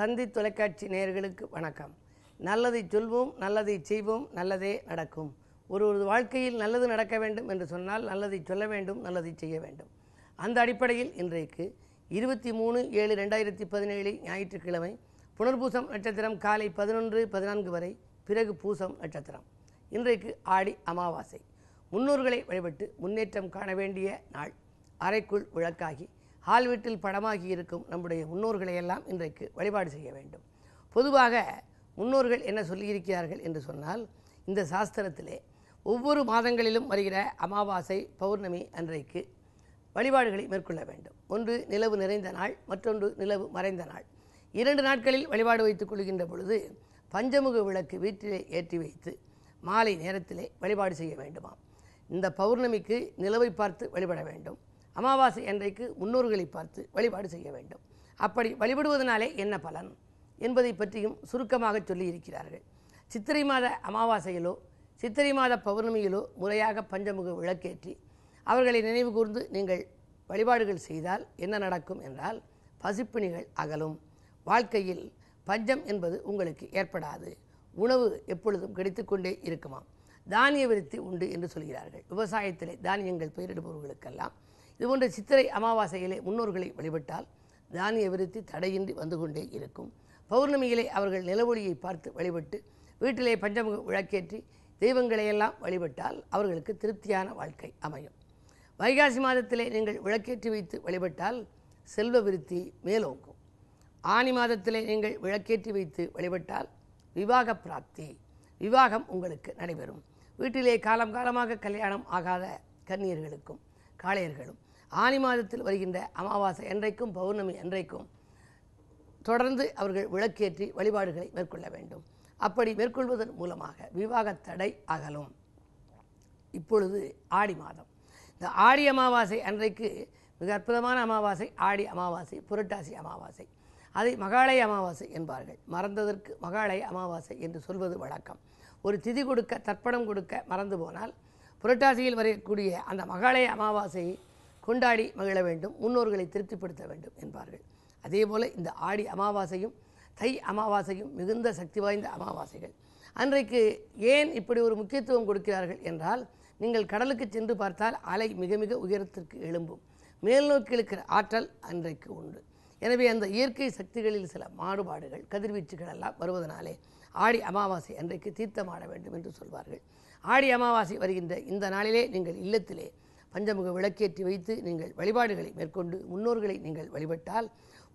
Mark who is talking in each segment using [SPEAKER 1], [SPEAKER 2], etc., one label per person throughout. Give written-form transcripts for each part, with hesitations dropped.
[SPEAKER 1] தந்தி தொலைக்காட்சி நேயர்களுக்கு வணக்கம். நல்லதை சொல்வோம், நல்லதை செய்வோம், நல்லதே நடக்கும். ஒரு வாழ்க்கையில் நல்லது நடக்க வேண்டும் என்று சொன்னால் நல்லதை சொல்ல வேண்டும், நல்லதை செய்ய வேண்டும். அந்த அடிப்படையில் இன்றைக்கு 23/7/2017 ஞாயிற்றுக்கிழமை புனர்பூசம் நட்சத்திரம் காலை 11:14 வரை, பிறகு பூசம் நட்சத்திரம். இன்றைக்கு ஆடி அமாவாசை. முன்னோர்களை வழிபட்டு முன்னேற்றம் காண வேண்டிய நாள். அறைக்குள் விளக்காகி ஹால் வீட்டில் படமாகி இருக்கும் நம்முடைய முன்னோர்களையெல்லாம் இன்றைக்கு வழிபாடு செய்ய வேண்டும். பொதுவாக முன்னோர்கள் என்ன சொல்லியிருக்கிறார்கள் என்று சொன்னால், இந்த சாஸ்திரத்திலே ஒவ்வொரு மாதங்களிலும் வருகிற அமாவாசை பௌர்ணமி அன்றைக்கு வழிபாடுகளை மேற்கொள்ள வேண்டும். ஒன்று நிலவு நிறைந்த நாள், மற்றொன்று நிலவு மறைந்த நாள். 2 நாட்களில் வழிபாடு வைத்துக் கொள்கின்ற பொழுது பஞ்சமுக விளக்கு வீட்டிலே ஏற்றி வைத்து மாலை நேரத்திலே வழிபாடு செய்ய வேண்டுமாம். இந்த பௌர்ணமிக்கு நிலவை பார்த்து வழிபட வேண்டும். அமாவாசை அன்றைக்கு முன்னோர்களை பார்த்து வழிபாடு செய்ய வேண்டும். அப்படி வழிபடுவதனாலே என்ன பலன் என்பதை பற்றியும் சுருக்கமாக சொல்லியிருக்கிறார்கள். சித்திரை மாத அமாவாசையிலோ சித்திரை மாத பௌர்ணமியிலோ முறையாக பஞ்சமுக விளக்கேற்றி அவர்களை நினைவு கூர்ந்து நீங்கள் வழிபாடுகள் செய்தால் என்ன நடக்கும் என்றால், பசிப்பிணிகள் அகலும். வாழ்க்கையில் பஞ்சம் என்பது உங்களுக்கு ஏற்படாது. உணவு எப்பொழுதும் கிடைத்துக்கொண்டே இருக்குமாம். தானிய விருத்தி உண்டு என்று சொல்கிறார்கள். விவசாயத்திலே தானியங்கள் பயிரிடுபவர்களுக்கெல்லாம் இதுபோன்ற சித்திரை அமாவாசையிலே முன்னோர்களை வழிபட்டால் தானிய விருத்தி தடையின்றி வந்து கொண்டே இருக்கும். பௌர்ணமியிலே அவர்கள் நிலவொளியை பார்த்து வழிபட்டு வீட்டிலே பஞ்சமுக விளக்கேற்றி தெய்வங்களையெல்லாம் வழிபட்டால் அவர்களுக்கு திருப்தியான வாழ்க்கை அமையும். வைகாசி மாதத்திலே நீங்கள் விளக்கேற்றி வைத்து வழிபட்டால் செல்வ விருத்தி மேலோங்கும். ஆனி மாதத்திலே நீங்கள் விளக்கேற்றி வைத்து வழிபட்டால் விவாக பிராப்தி, விவாகம் உங்களுக்கு நடைபெறும். வீட்டிலே காலம் காலமாக கல்யாணம் ஆகாத கன்னியர்களுக்கும் காளையர்களும் ஆனி மாதத்தில் வருகின்ற அமாவாசை அன்றைக்கும் பௌர்ணமி அன்றைக்கும் தொடர்ந்து அவர்கள் விளக்கேற்றி வழிபாடுகளை மேற்கொள்ள வேண்டும். அப்படி மேற்கொள்வதன் மூலமாக விவாக தடை அகலும். இப்பொழுது ஆடி மாதம். இந்த ஆடி அமாவாசை அன்றைக்கு மிக அற்புதமான அமாவாசை. ஆடி அமாவாசை, புரட்டாசி அமாவாசை. அதை மகாலய அமாவாசை என்பார்கள். மறந்ததற்கு மகாலய அமாவாசை என்று சொல்வது வழக்கம். ஒரு திதி கொடுக்க, தர்ப்பணம் கொடுக்க மறந்து போனால் புரட்டாசியில் வரக்கூடிய அந்த மகாலய அமாவாசையை கொண்டாடி மகிழ வேண்டும், முன்னோர்களை திருப்திப்படுத்த வேண்டும் என்பார்கள். அதே போல் இந்த ஆடி அமாவாசையும் தை அமாவாசையும் மிகுந்த சக்தி வாய்ந்த அமாவாசைகள். அன்றைக்கு ஏன் இப்படி ஒரு முக்கியத்துவம் கொடுக்கிறார்கள் என்றால், நீங்கள் கடலுக்கு சென்று பார்த்தால் அலை மிக மிக உயரத்திற்கு எழும்பும். மேல் நோக்கி இருக்கிற ஆற்றல் அன்றைக்கு உண்டு. எனவே அந்த இயற்கை சக்திகளில் சில மாறுபாடுகள், கதிர்வீச்சுகள் எல்லாம் வருவதனாலே ஆடி அமாவாசை அன்றைக்கு தீர்த்தமாட வேண்டும் என்று சொல்வார்கள். ஆடி அமாவாசை வருகின்ற இந்த நாளிலே நீங்கள் இல்லத்திலே பஞ்சமுக விளக்கேற்றி வைத்து நீங்கள் வழிபாடுகளை மேற்கொண்டு முன்னோர்களை நீங்கள் வழிபட்டால்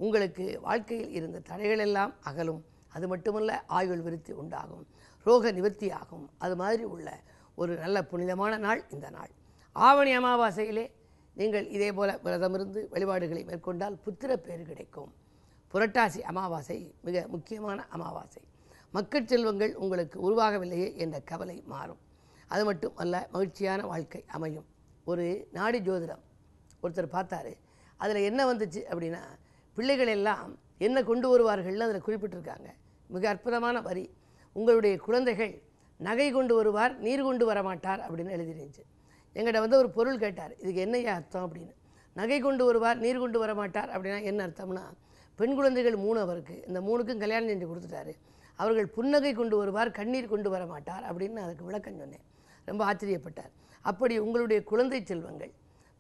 [SPEAKER 1] உங்களுக்கு வாழ்க்கையில் இருந்த தடைகளெல்லாம் அகலும். அது மட்டுமல்ல, ஆயுள் விருத்தி உண்டாகும், ரோக நிவர்த்தி ஆகும். அது மாதிரி உள்ள ஒரு நல்ல புனிதமான நாள் இந்த நாள். ஆவணி அமாவாசையிலே நீங்கள் இதே போல விரதமிருந்து வழிபாடுகளை மேற்கொண்டால் புத்திர பேறு கிடைக்கும். புரட்டாசி அமாவாசை மிக முக்கியமான அமாவாசை. மக்கள் செல்வங்கள் உங்களுக்கு உருவாகவில்லையே என்ற கவலை மாறும். அது மட்டும் அல்ல, மகிழ்ச்சியான வாழ்க்கை அமையும். ஒரு நாடி ஜோதிடம் ஒருத்தர் பார்த்தாரு. அதில் என்ன வந்துச்சு அப்படின்னா, பிள்ளைகள் எல்லாம் என்ன கொண்டு வருவார்கள்னு அதில் குறிப்பிட்டிருக்காங்க. மிக அற்புதமான வரி. உங்களுடைய குழந்தைகள் நகை கொண்டு வருவார், நீர் கொண்டு வரமாட்டார் அப்படின்னு எழுதிருந்துச்சு. எங்கிட்ட ஒரு பொருள் கேட்டார், இதுக்கு என்னையா அர்த்தம் அப்படின்னு. நகை கொண்டு வருவார், நீர் கொண்டு வரமாட்டார் அப்படின்னா என்ன அர்த்தம்னா, பெண் குழந்தைகள் 3 அவருக்கு, இந்த 3க்கும் கல்யாணம் செஞ்சு கொடுத்துட்டாரு. அவர்கள் புன்னகை கொண்டு வருவார், கண்ணீர் கொண்டு வர மாட்டார் அப்படின்னு அதுக்கு விளக்கம் சொன்னேன். ரொம்ப ஆச்சரியப்பட்டார். அப்படி உங்களுடைய குழந்தை செல்வங்கள்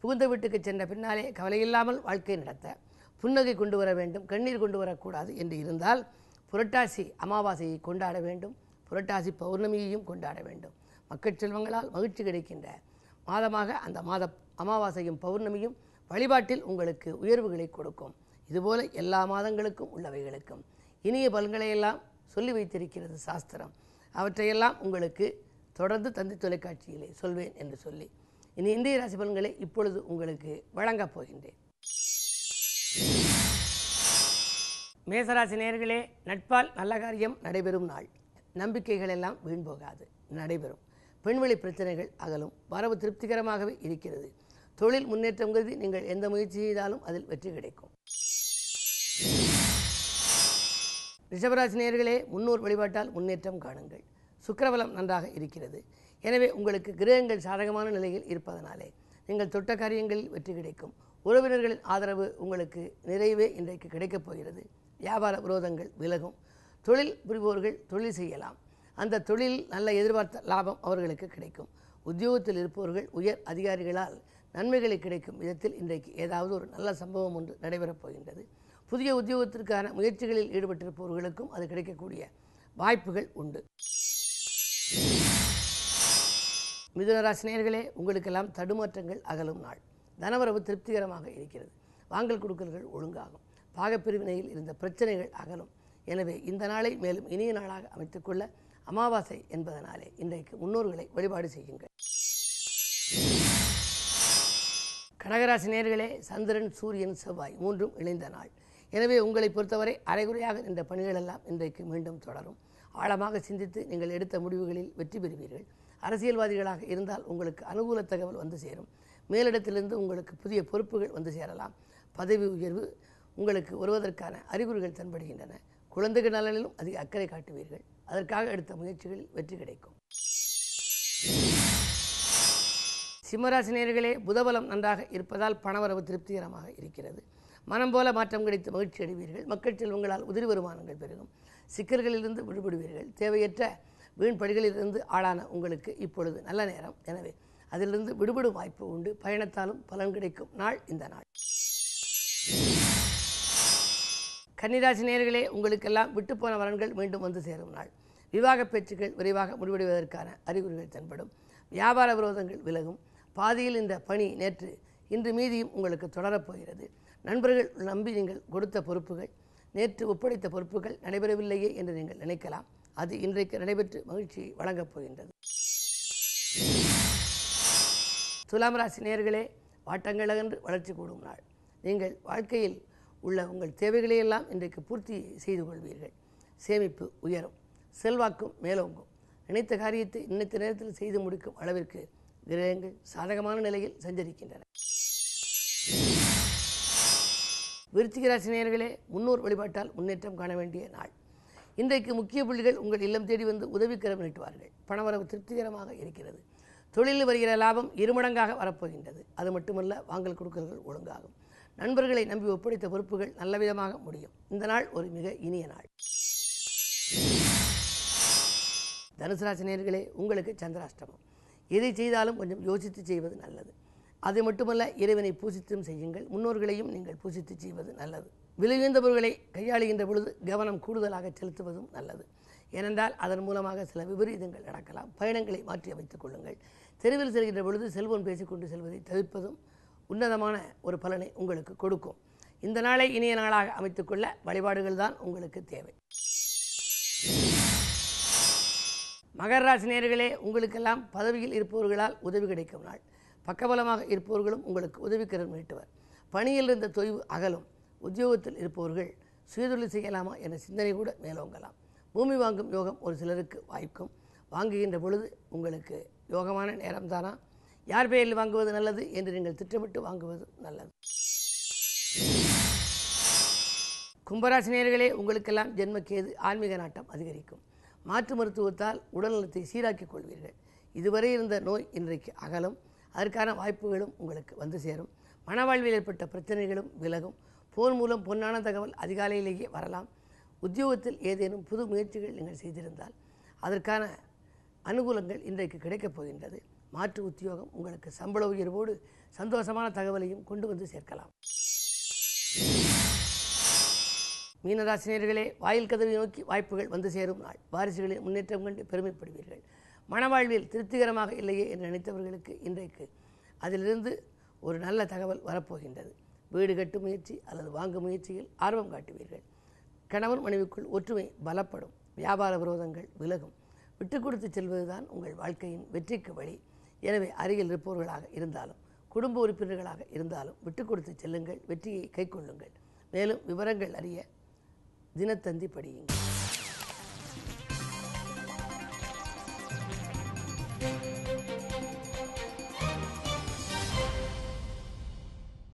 [SPEAKER 1] புகுந்த வீட்டுக்கு சென்ற பின்னாலே கவலையில்லாமல் வாழ்க்கை நடத்த புன்னகை கொண்டு வர வேண்டும், கண்ணீர் கொண்டு வரக்கூடாது என்று இருந்தால் புரட்டாசி அமாவாசையை கொண்டாட வேண்டும், புரட்டாசி பௌர்ணமியையும் கொண்டாட வேண்டும். மக்கள் செல்வங்களால் மகிழ்ச்சி கிடைக்கின்ற மாதமாக அந்த மாத அமாவாசையும் பௌர்ணமியும் வழிபாட்டில் உங்களுக்கு உயர்வுகளை கொடுக்கும். இதுபோல எல்லா மாதங்களுக்கும் உள்ளவைகளுக்கும் இனிய பலன்களையெல்லாம் சொல்லி வைத்திருக்கிறது சாஸ்திரம். அவற்றையெல்லாம் உங்களுக்கு தொடர்ந்து தந்தி தொலைக்காட்சியிலே சொல்வேன் என்று சொல்லி இனி இந்திய ராசி பலன்களை இப்பொழுது உங்களுக்கு வழங்கப் போகின்றேன். மேசராசி நேயர்களே, நட்பால் நல்ல காரியம் நடைபெறும் நாள். நம்பிக்கைகள் எல்லாம் வீண் போகாது, நடைபெறும். பெண்வெளி பிரச்சனைகள் அகலும். வரவு திருப்திகரமாகவே இருக்கிறது. தொழில் முன்னேற்றம் கருதி நீங்கள் எந்த முயற்சி செய்தாலும் அதில் வெற்றி கிடைக்கும். ரிஷபராசி நேயர்களே, முன்னோர் வழிபாட்டால் முன்னேற்றம் காணுங்கள். சுக்கிரபலம் நன்றாக இருக்கிறது. எனவே உங்களுக்கு கிரகங்கள் சாதகமான நிலையில் இருப்பதனாலே நீங்கள் தொட்ட காரியங்களில் வெற்றி கிடைக்கும். உறவினர்களின் ஆதரவு உங்களுக்கு நிறைவே இன்றைக்கு கிடைக்கப் போகிறது. வியாபார விரோதங்கள் விலகும். தொழில் புரிபவர்கள் தொழில் செய்யலாம். அந்த தொழிலில் நல்ல எதிர்பார்த்த லாபம் அவர்களுக்கு கிடைக்கும். உத்தியோகத்தில் இருப்பவர்கள் உயர் அதிகாரிகளால் நன்மைகளை கிடைக்கும் விதத்தில் இன்றைக்கு ஏதாவது ஒரு நல்ல சம்பவம் ஒன்று நடைபெறப் போகின்றது. புதிய உத்தியோகத்திற்கான முயற்சிகளில் ஈடுபட்டிருப்பவர்களுக்கும் அது கிடைக்கக்கூடிய வாய்ப்புகள் உண்டு. மிதுனராசி நேயர்களே, உங்களுக்கெல்லாம் தடுமாற்றங்கள் அகலும் நாள். தனவரவு திருப்திகரமாக இருக்கிறது. வாங்கல் கொடுக்கல்கள் ஒழுங்காகும். பாகப்பிரிவினையில் இருந்த பிரச்சனைகள் அகலும். எனவே இந்த நாளை மேலும் இனிய நாளாக அமைத்துக்கொள்ள அமாவாசை என்பதனாலே இன்றைக்கு முன்னோர்களை வழிபாடு செய்யுங்கள். கடகராசி நேயர்களே, சந்திரன் சூரியன் செவ்வாய் மூன்றும் இணைந்த நாள். எனவே உங்களை பொறுத்தவரை அரைகுறையாக நின்ற பணிகளெல்லாம் இன்றைக்கு மீண்டும் தொடரும். ஆழமாக சிந்தித்து நீங்கள் எடுத்த முடிவுகளில் வெற்றி பெறுவீர்கள். அரசியல்வாதிகளாக இருந்தால் உங்களுக்கு அனுகூல தகவல் வந்து சேரும். மேலிடத்திலிருந்து உங்களுக்கு புதிய பொறுப்புகள் வந்து சேரலாம். பதவி உயர்வு உங்களுக்கு வருவதற்கான அறிகுறிகள் தென்படுகின்றன. குழந்தைகள் நலனிலும் அதிக அக்கறை காட்டுவீர்கள். அதற்காக எடுத்த முயற்சிகளில் வெற்றி கிடைக்கும். சிம்மராசி நேயர்களே, புதபலம் நன்றாக இருப்பதால் பணவரவு திருப்திகரமாக இருக்கிறது. மனம் போல மாற்றம் கிடைத்து மகிழ்ச்சி அடைவீர்கள். மக்கள் செல்வங்களால் உதிரி வருமானங்கள் பெருகும். சிக்கல்களிலிருந்து விடுபடுவீர்கள். தேவையற்ற வீண் படிகளிலிருந்து ஆளான உங்களுக்கு இப்பொழுது நல்ல நேரம். எனவே அதிலிருந்து விடுபடும் வாய்ப்பு உண்டு. பயணத்தாலும் பலன் கிடைக்கும் நாள் இந்த நாள். கன்னிராசி நேயர்களே, உங்களுக்கெல்லாம் விட்டுப்போன வரன்கள் மீண்டும் வந்து சேரும் நாள். விவாக பேச்சுக்கள் விரைவாக முடிவடைவதற்கான அறிகுறிகள் தென்படும். வியாபார விரோதங்கள் விலகும். பாதியில் இந்த பணி நேற்று இன்று மீதியும் உங்களுக்கு தொடரப்போகிறது. நண்பர்கள் நம்பி நீங்கள் கொடுத்த பொறுப்புகள், நேற்று ஒப்படைத்த பொறுப்புகள் நடைபெறவில்லையே என்று நீங்கள் நினைக்கலாம். அது இன்றைக்கு நடைபெற்று மகிழ்ச்சியை வழங்கப் போகின்றது. துலாம் ராசி நேயர்களே, வாட்டங்கள் அகன்று வளர்ச்சி கூடும் நாள். நீங்கள் வாழ்க்கையில் உள்ள உங்கள் தேவைகளையெல்லாம் இன்றைக்கு பூர்த்தி செய்து கொள்வீர்கள். சேமிப்பு உயரும். செல்வாக்கும் மேலோங்கும். நினைத்த காரியத்தை நினைத்த நேரத்தில் செய்து முடிக்கும் அளவிற்கு கிரகங்கள் சாதகமான நிலையில் சஞ்சரிக்கின்றன. விருச்சிக ராசி நேயர்களே, முன்னோர் வழிபாட்டால் முன்னேற்றம் காண வேண்டிய நாள். இன்றைக்கு முக்கிய புள்ளிகள் உங்கள் இல்லம் தேடி வந்து உதவிக்கரம் நீட்டுவார்கள். பணவரவு திருப்திகரமாக இருக்கிறது. தொழிலில் வருகிற லாபம் இருமடங்காக வரப்போகின்றது. அது மட்டுமல்ல, வாங்கல் கொடுக்கல்கள் ஒழுங்காகும். நண்பர்களை நம்பி ஒப்படைத்த பொறுப்புகள் நல்லவிதமாக முடியும். இந்த நாள் ஒரு மிக இனிய நாள். தனுசு ராசி நேயர்களே, உங்களுக்கு சந்திராஷ்டமம். எதை செய்தாலும் கொஞ்சம் யோசித்து செய்வது நல்லது. அது மட்டுமல்ல, இறைவனை பூசித்தும் செய்யுங்கள். முன்னோர்களையும் நீங்கள் பூசித்து செய்வது நல்லது. விலையுயர்ந்த பொருட்களை கையாளுகின்ற பொழுது கவனம் கூடுதலாக செலுத்துவதும் நல்லது. ஏனென்றால் அதன் மூலமாக சில விபரீதங்கள் நடக்கலாம். பயணங்களை மாற்றி அமைத்துக் கொள்ளுங்கள். தெருவில் செல்கின்ற பொழுது செல்போன் பேசிக்கொண்டு செல்வதை தவிர்ப்பதும் உன்னதமான ஒரு பலனை உங்களுக்கு கொடுக்கும். இந்த நாளை இனிய நாளாக அமைத்துக்கொள்ள வழிபாடுகள் தான் உங்களுக்கு தேவை. மகர ராசி நேயர்களே, உங்களுக்கெல்லாம் பதவியில் இருப்பவர்களால் உதவி கிடைக்கும் நாள். பக்கபலமாக இருப்பவர்களும் உங்களுக்கு உதவிக்கரம் நீட்டுவர். பணியில் இருந்த தொய்வு அகலும். உத்தியோகத்தில் இருப்பவர்கள் சுயதொழில் செய்யலாமா என்ற சிந்தனை கூட மேலோங்கலாம். பூமி வாங்கும் யோகம் ஒரு சிலருக்கு வாய்க்கும். வாங்குகின்ற பொழுது உங்களுக்கு யோகமான நேரம்தானா, யார் பெயரில் வாங்குவது நல்லது என்று நீங்கள் திட்டமிட்டு வாங்குவது நல்லது. கும்பராசி நேயர்களே, உங்களுக்கெல்லாம் ஜென்மக்கேது ஆன்மீக நாட்டம் அதிகரிக்கும். மாற்று மருத்துவத்தால் உடல்நலத்தை சீராக்கிக் கொள்வீர்கள். இதுவரை இருந்த நோய் இன்றைக்கு அகலும். அதற்கான வாய்ப்புகளும் உங்களுக்கு வந்து சேரும். மனவாழ்வில் ஏற்பட்ட பிரச்சனைகளும் விலகும். போன் மூலம் பொன்னான தகவல் அதிகாலையிலேயே வரலாம். உத்தியோகத்தில் ஏதேனும் புது முயற்சிகள் நீங்கள் செய்திருந்தால் அதற்கான அனுகூலங்கள் இன்றைக்கு கிடைக்கப் போகின்றது. மாற்று உத்தியோகம் உங்களுக்கு சம்பள உயர்வோடு சந்தோஷமான தகவலையும் கொண்டு வந்து சேர்க்கலாம். மீனராசினியர்களே, வாயில் கதவை நோக்கி வாய்ப்புகள் வந்து சேரும் நாள். வாரிசுகளின் முன்னேற்றம் கண்டு பெருமைப்படுவீர்கள். மனவாழ்வில் திருப்திகரமாக இல்லையே என்று நினைத்தவர்களுக்கு இன்றைக்கு அதிலிருந்து ஒரு நல்ல தகவல் வரப்போகின்றது. வீடு கட்டும் முயற்சி அல்லது வாங்கும் முயற்சியில் ஆர்வம் காட்டுவீர்கள். கணவன் மனைவிக்குள் ஒற்றுமை பலப்படும். வியாபார விரோதங்கள் விலகும். விட்டு கொடுத்து செல்வதுதான் உங்கள் வாழ்க்கையின் வெற்றிக்கு வழி. எனவே அருகில் இருப்பவர்களாக இருந்தாலும் குடும்ப உறுப்பினர்களாக இருந்தாலும் விட்டு கொடுத்து செல்லுங்கள். வெற்றியை கைக்கொள்ளுங்கள். மேலும் விவரங்கள் அறிய தினத்தந்தி படியுங்கள்.